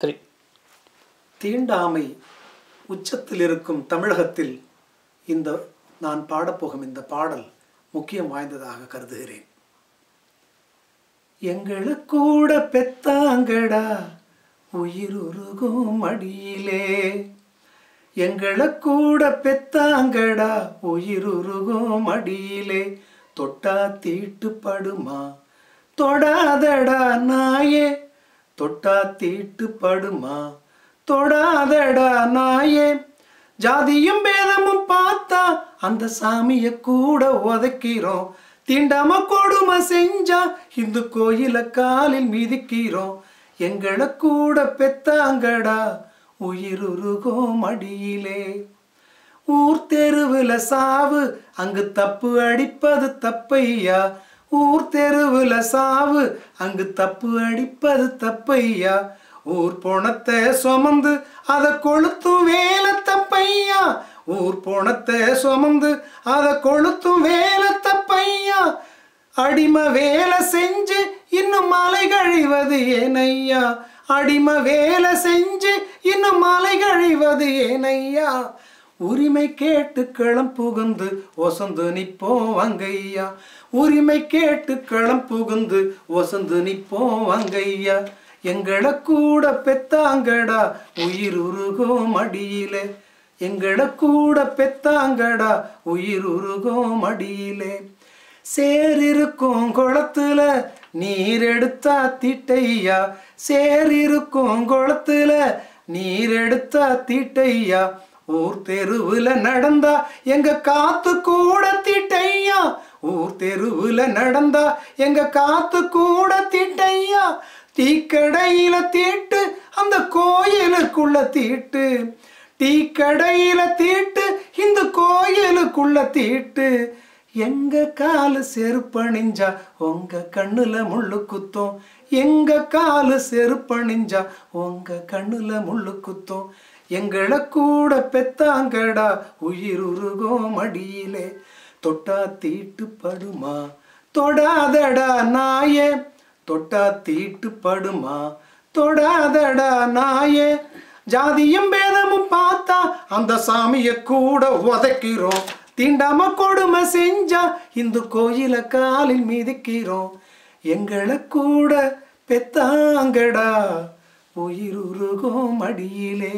3 தீண்டாமை உச்சத்தில் இருக்கும் தமிழகத்தில் இந்த நான் பாடப்போகும் இந்த பாடல் முக்கியம் வாய்ந்ததாக கருதுகிறேன். எங்களுக்கூட பெத்தாங்கடா உயிருருகும் மடியிலே, எங்களுக்கூட பெத்தாங்கடா உயிருருகும் மடியிலே, தொட்டா தீட்டுப்படுமா தொடாதடா நாயே, தொட்டா தீட்டுப்படுமா தொடாதடா நாயே, ஜாதியும் பேதமும் பார்த்தா அந்த சாமியை கூட உதைக்கிறோம், தீண்டாம கொடுமை செஞ்சா இந்து கோயில காலில் மிதிக்கிறோம், எங்களை கூட பெத்தாங்கடா உயிருருகும் மடியிலே. ஊர் தெருவுல சாவு அங்கு தப்பு அடிப்பது தப்பையா, ஊர் தெருவுல சாவு அங்கு தப்பு அடிப்பது தப்பையா, ஊர் போனத்தை சுமந்து அதை கொளுத்தும் வேலை தப்பையா, ஊர் போனத்தை சுமந்து அதை கொளுத்தும் வேலை தப்பையா, அடிமை வேலை செஞ்சு இன்னும் மலை கழிவது ஏனையா, அடிமை வேலை செஞ்சு இன்னும் மலை கழிவது ஏனையா, உரிமை கேட்டு களம் புகுந்து ஒசந்து நிப்போம் வங்கையா, உரிமை கேட்டு களம் புகுந்து ஒசந்து நிப்போம் வங்கையா, எங்களை கூட பெத்தாங்கடா உயிருருகும் மடியிலே, எங்களை கூட பெத்தாங்கடா உயிருருகும் மடியிலே. சேரிருக்கும் குளத்துல நீர் எடுத்தா தீட்டையா, சேரிருக்கும் குளத்துல நீர் எடுத்தா தீட்டையா, ஊர் தெருவுல நடந்தா எங்க காத்து கூட தீட்டையா, ஊர் தெருவுல நடந்தா எங்க காத்து கூட தீட்டையா, டீக்கடையில தீட்டு அந்த கோயிலுக்குள்ள தீட்டு, டீக்கடையில தீட்டு இந்த கோயிலுக்குள்ள தீட்டு, எங்க காலு செருப்பணிஞ்சா உங்க கண்ணுல முள்ளு குத்தோம், எங்க காலு செருப்பணிஞ்சா உங்க கண்ணுல முள்ளு குத்தோம், எங்களை கூட பெத்தாங்கடா உயிருருகும் மடியிலே, தொட்டா தீட்டுப்படுமா தொடாதடா நாயே, தொட்டா தீட்டுப்படுமா தொடாதடா நாயே, ஜாதியும் பேதமும் பார்த்தா அந்த சாமியை கூட உதைக்கிறோம், தீண்டாம கொடுமை செஞ்சா இந்து கோயில காலில் மிதிக்கிறோம், எங்களை கூட பெத்தாங்கடா உயிருருகும் மடியிலே.